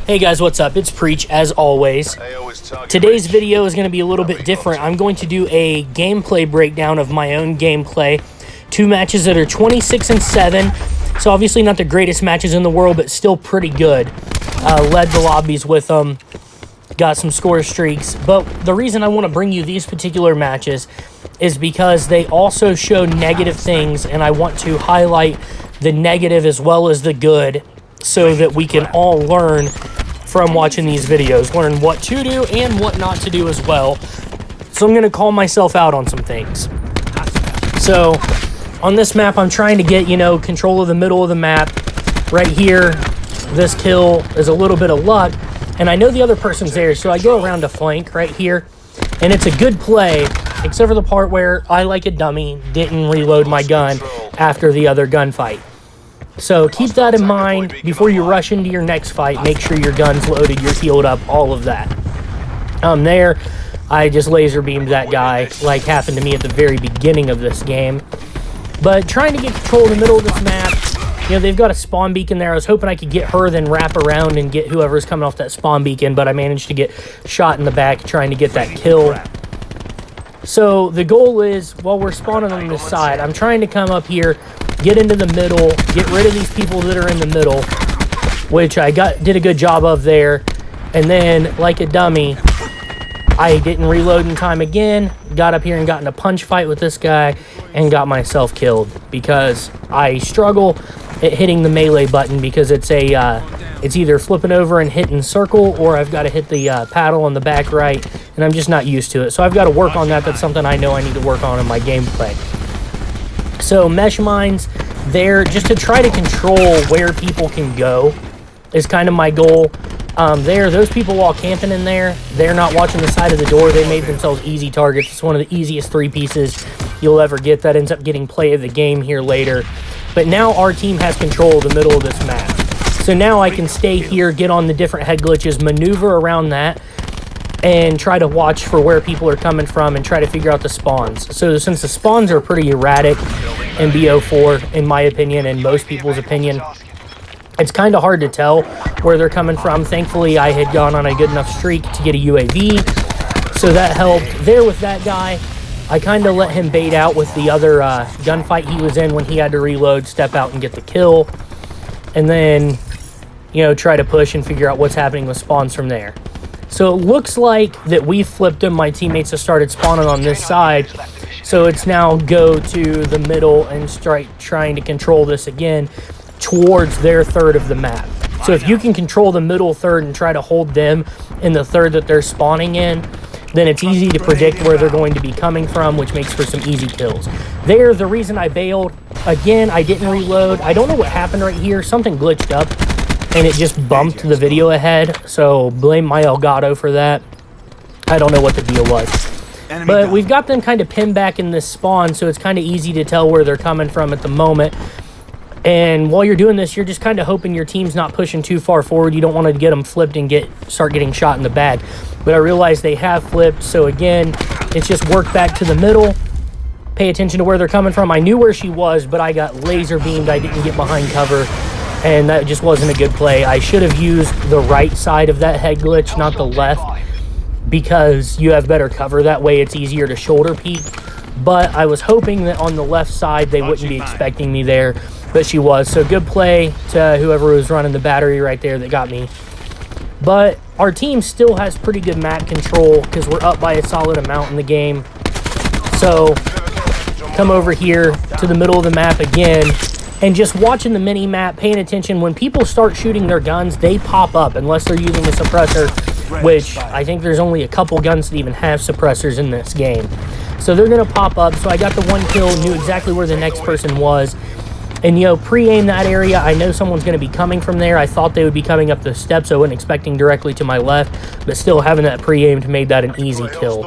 Hey guys, what's up? It's Preach, as always. Today's video is going to be a little bit different. I'm going to do a gameplay breakdown of my own gameplay. Two matches that are 26-7. So obviously not the greatest matches in the world, but still pretty good. Led the lobbies with them. Got some score streaks. But the reason I want to bring you these particular matches is because they also show negative things, and I want to highlight the negative as well as the good so that we can all learn from watching these videos, learn what to do and what not to do as well. So I'm going to call myself out on some things. So on this map, I'm trying to get, control of the middle of the map. Right here, this kill is a little bit of luck, and I know the other person's there, so I go around a flank right here, and it's a good play, except for the part where I, like a dummy, didn't reload my gun after the other gunfight. So keep that in mind before you rush into your next fight. Make sure your gun's loaded, you're healed up, all of that. There, I just laser beamed that guy, like happened to me at the very beginning of this game. But trying to get control of the middle of this map, they've got a spawn beacon there. I was hoping I could get her, then wrap around and get whoever's coming off that spawn beacon, but I managed to get shot in the back trying to get that kill. So the goal is, while we're spawning on this side, I'm trying to come up here, get into the middle, get rid of these people that are in the middle, which I did a good job of there. And then, like a dummy, I didn't reload in time again, got up here and got in a punch fight with this guy and got myself killed because I struggle at hitting the melee button because it's either flipping over and hitting circle, or I've got to hit the paddle on the back right, and I'm just not used to it. So I've got to work on that. That's something I know I need to work on in my gameplay. So mesh mines there, just to try to control where people can go, is kind of my goal. Those people all camping in there, they're not watching the side of the door. They made themselves easy targets. It's one of the easiest three pieces you'll ever get. That ends up getting play of the game here later. But now our team has control of the middle of this map. So now I can stay here, get on the different head glitches, maneuver around that, and try to watch for where people are coming from and try to figure out the spawns. So since the spawns are pretty erratic in BO4, in my opinion, and most people's opinion, it's kind of hard to tell where they're coming from. Thankfully, I had gone on a good enough streak to get a UAV, so that helped. There with that guy, I kind of let him bait out with the other gunfight he was in when he had to reload, step out and get the kill, and then, try to push and figure out what's happening with spawns from there. So it looks like that we flipped them. My teammates have started spawning on this side. So it's now go to the middle and start trying to control this again towards their third of the map. So if you can control the middle third and try to hold them in the third that they're spawning in, then it's easy to predict where they're going to be coming from, which makes for some easy kills. There, the reason I bailed, again, I didn't reload. I don't know what happened right here. Something glitched up, and it just bumped the video ahead, so blame my Elgato for that. I don't know what the deal was. But we've got them kind of pinned back in this spawn, so it's kind of easy to tell where they're coming from at the moment. And while you're doing this, you're just kind of hoping your team's not pushing too far forward. You don't want to get them flipped and start getting shot in the back. But I realize they have flipped, so again, it's just work back to the middle. Pay attention to where they're coming from. I knew where she was, but I got laser beamed. I didn't get behind cover, and that just wasn't a good play. I should have used the right side of that head glitch, not the left, because you have better cover. That way it's easier to shoulder peek. But I was hoping that on the left side they wouldn't be expecting me there, but she was. So good play to whoever was running the battery right there that got me. But our team still has pretty good map control because we're up by a solid amount in the game. So come over here to the middle of the map again, and just watching the mini map, paying attention. When people start shooting their guns, they pop up unless they're using a suppressor, which I think there's only a couple guns that even have suppressors in this game. So they're going to pop up. So I got the one kill, knew exactly where the next person was. And, pre-aim that area. I know someone's going to be coming from there. I thought they would be coming up the steps. I wasn't expecting directly to my left. But still, having that pre-aimed made that an easy kill.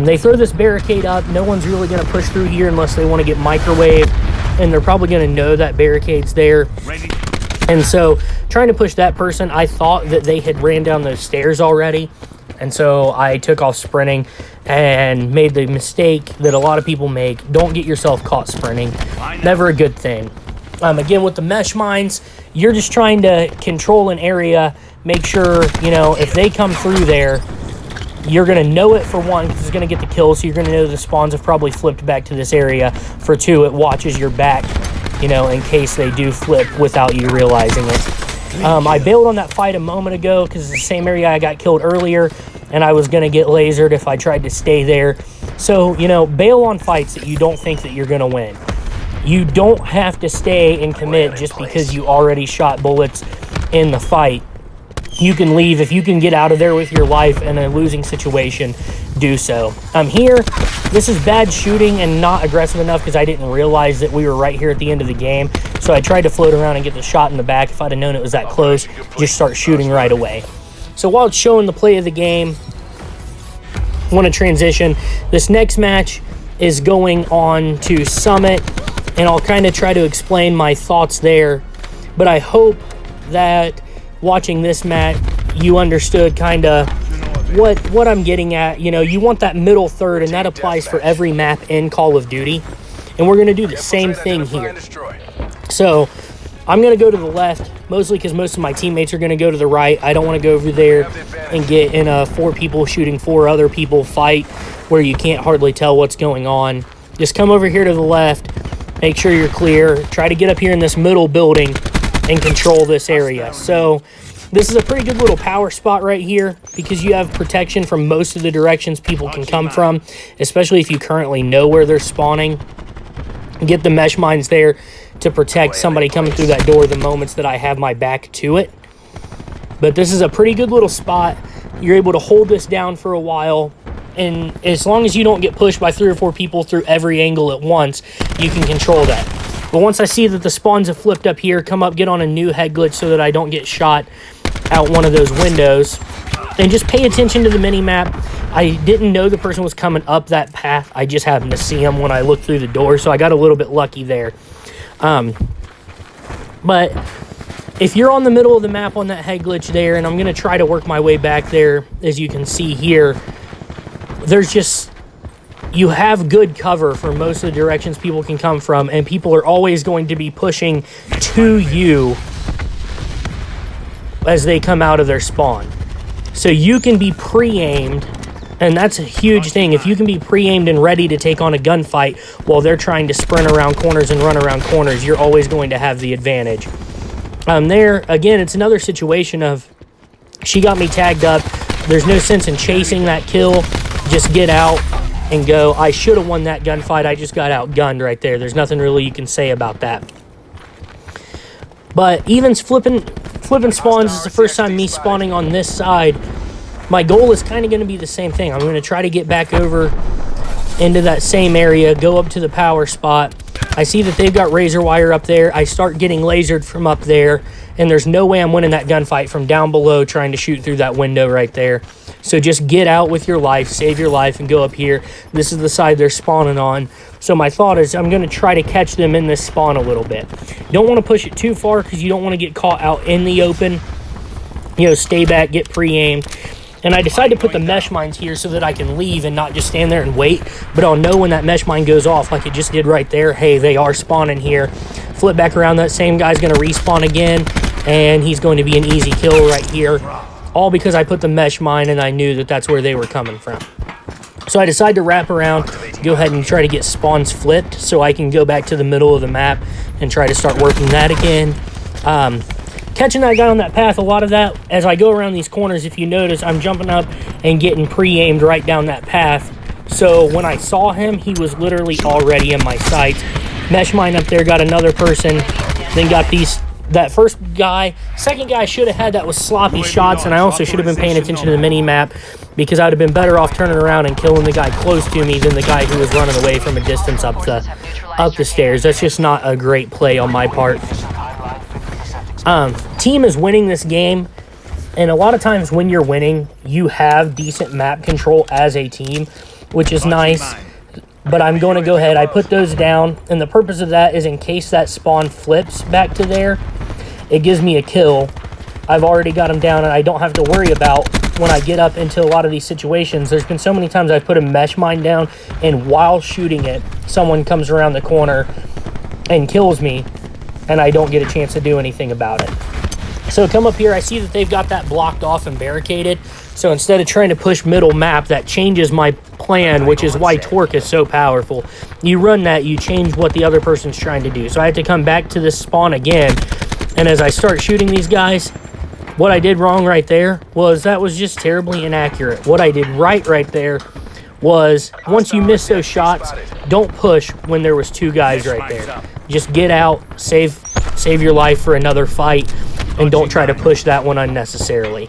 They throw this barricade up. No one's really going to push through here unless they want to get microwaved. And they're probably going to know that barricade's there. And so, trying to push that person, I thought that they had ran down those stairs already. And so I took off sprinting and made the mistake that a lot of people make. Don't get yourself caught sprinting. Never a good thing. Again, with the mesh mines, you're just trying to control an area, make sure, you know, if they come through there, you're going to know it for one, because it's going to get the kill, so you're going to know the spawns have probably flipped back to this area. For two, it watches your back, you know, in case they do flip without you realizing it. I bailed on that fight a moment ago because it's the same area I got killed earlier, and I was going to get lasered if I tried to stay there. So, you know, bail on fights that you don't think that you're going to win. You don't have to stay and commit just because you already shot bullets in the fight. You can leave. If you can get out of there with your life in a losing situation, do so. Here, this is bad shooting and not aggressive enough because I didn't realize that we were right here at the end of the game. So I tried to float around and get the shot in the back. If I'd have known it was that close, just start shooting right away. So while it's showing the play of the game, I want to transition. This next match is going on to Summit, and I'll kind of try to explain my thoughts there. But I hope that watching this match, you understood kind of what I'm getting at. You know, you want that middle third, and that applies for every map in Call of Duty. And we're going to do the same thing here. So I'm going to go to the left, mostly because most of my teammates are going to go to the right. I don't want to go over there and get in a 4 people shooting 4 other people fight where you can't hardly tell what's going on. Just come over here to the left, make sure you're clear, try to get up here in this middle building and control this area. So this is a pretty good little power spot right here because you have protection from most of the directions people can come from, especially if you currently know where they're spawning. Get the mesh mines there to protect somebody coming through that door the moments that I have my back to it. But this is a pretty good little spot. You're able to hold this down for a while, and as long as you don't get pushed by 3 or 4 people through every angle at once, you can control that. But once I see that the spawns have flipped up here, come up, get on a new head glitch so that I don't get shot out one of those windows. And just pay attention to the mini-map. I didn't know the person was coming up that path. I just happened to see him when I looked through the door, so I got a little bit lucky there. But if you're on the middle of the map on that head glitch there, and I'm going to try to work my way back there, as you can see here, there's just... you have good cover for most of the directions people can come from, and people are always going to be pushing to you as they come out of their spawn. So you can be pre-aimed, and that's a huge thing. If you can be pre-aimed and ready to take on a gunfight while they're trying to sprint around corners and run around corners, you're always going to have the advantage. There, again, it's another situation of she got me tagged up. There's no sense in chasing that kill. Just get out and go. I should have won that gunfight. I just got outgunned right there. There's nothing really you can say about that. But even flipping spawns is the first time me spawning on this side. My goal is kind of going to be the same thing. I'm going to try to get back over into that same area, go up to the power spot. I see that they've got razor wire up there. I start getting lasered from up there, and there's no way I'm winning that gunfight from down below trying to shoot through that window right there. So just get out with your life, save your life, and go up here. This is the side they're spawning on. So my thought is I'm going to try to catch them in this spawn a little bit. Don't want to push it too far because you don't want to get caught out in the open. You know, stay back, get pre-aimed. And I decided to put the mesh mines here so that I can leave and not just stand there and wait. But I'll know when that mesh mine goes off, like it just did right there. Hey, they are spawning here. Flip back around, that same guy's going to respawn again. And he's going to be an easy kill right here. All because I put the mesh mine and I knew that that's where they were coming from. So I decided to wrap around, go ahead and try to get spawns flipped so I can go back to the middle of the map and try to start working that again. Catching that guy on that path, a lot of that, as I go around these corners, if you notice, I'm jumping up and getting pre-aimed right down that path. So when I saw him, he was literally already in my sights. Mesh mine up there, got another person, then got that first guy. Second guy I should have had that was sloppy shots, and I also should have been paying attention to the mini-map because I would have been better off turning around and killing the guy close to me than the guy who was running away from a distance up the stairs. That's just not a great play on my part. Team is winning this game, and a lot of times when you're winning, you have decent map control as a team, which is nice. But I'm going to go ahead. I put those down, and the purpose of that is in case that spawn flips back to there, it gives me a kill. I've already got them down, and I don't have to worry about when I get up into a lot of these situations. There's been so many times I've put a mesh mine down, and while shooting it, someone comes around the corner and kills me, and I don't get a chance to do anything about it. So come up here, I see that they've got that blocked off and barricaded. So instead of trying to push middle map, that changes my plan, which is why torque is so powerful. You run that, you change what the other person's trying to do. So I had to come back to this spawn again. And as I start shooting these guys, what I did wrong right there was that was just terribly inaccurate. What I did right there was once you miss those shots, don't push when there was 2 guys right there. Just get out, save your life for another fight, and don't try to push that one unnecessarily.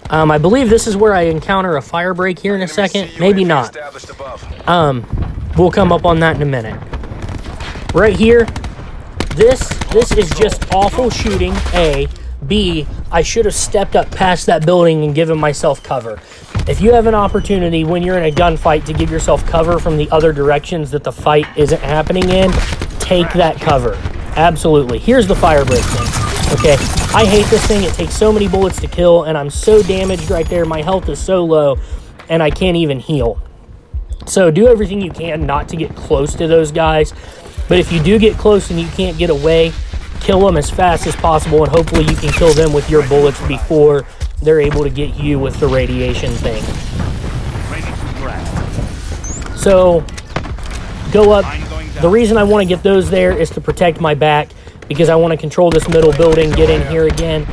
I believe this is where I encounter a fire break here in a second. Maybe not. We'll come up on that in a minute. Right here, this is just awful shooting, A. B, I should have stepped up past that building and given myself cover. If you have an opportunity when you're in a gunfight to give yourself cover from the other directions that the fight isn't happening in, take that cover. Absolutely. Here's the fire break thing. Okay, I hate this thing. It takes so many bullets to kill, and I'm so damaged right there. My health is so low, and I can't even heal. So do everything you can not to get close to those guys. But if you do get close and you can't get away, kill them as fast as possible, and hopefully you can kill them with your bullets before they're able to get you with the radiation thing. So go up. The reason I want to get those there is to protect my back, because I want to control this middle building, get in here again,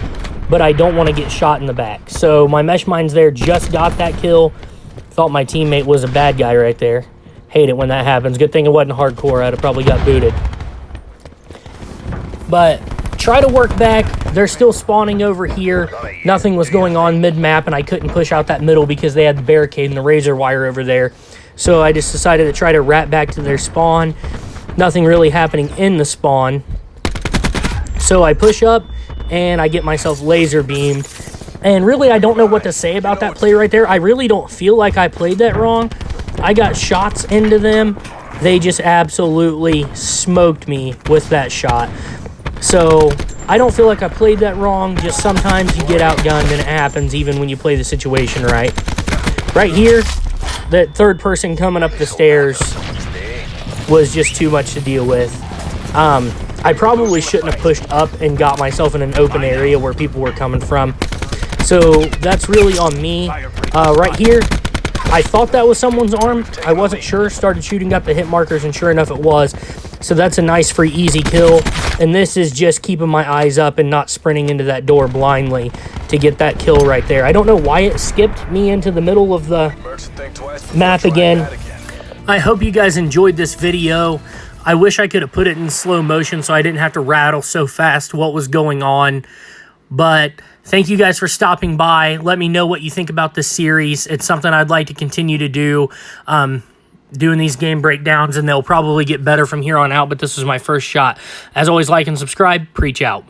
but I don't want to get shot in the back. So my mesh mines there just got that kill. Thought my teammate was a bad guy right there. Hate it when that happens. Good thing it wasn't hardcore. I'd have probably got booted. But try to work back. They're still spawning over here. Nothing was going on mid-map, and I couldn't push out that middle because they had the barricade and the razor wire over there. So I just decided to try to rat back to their spawn. Nothing really happening in the spawn. So I push up, and I get myself laser beamed. And really, I don't know what to say about that play right there. I really don't feel like I played that wrong. I got shots into them. They just absolutely smoked me with that shot. So I don't feel like I played that wrong. Just sometimes you get outgunned, and it happens even when you play the situation right. Right here, that third person coming up the stairs was just too much to deal with. I probably shouldn't have pushed up and got myself in an open area where people were coming from. So that's really on me. Right here, I thought that was someone's arm. I wasn't sure. Started shooting, got the hit markers, and sure enough it was. So that's a nice, free, easy kill. And this is just keeping my eyes up and not sprinting into that door blindly to get that kill right there. I don't know why it skipped me into the middle of the map again. I hope you guys enjoyed this video. I wish I could have put it in slow motion so I didn't have to rattle so fast what was going on. But thank you guys for stopping by. Let me know what you think about this series. It's something I'd like to continue to do, doing these game breakdowns, and they'll probably get better from here on out, but this was my first shot. As always, like and subscribe. Preach out.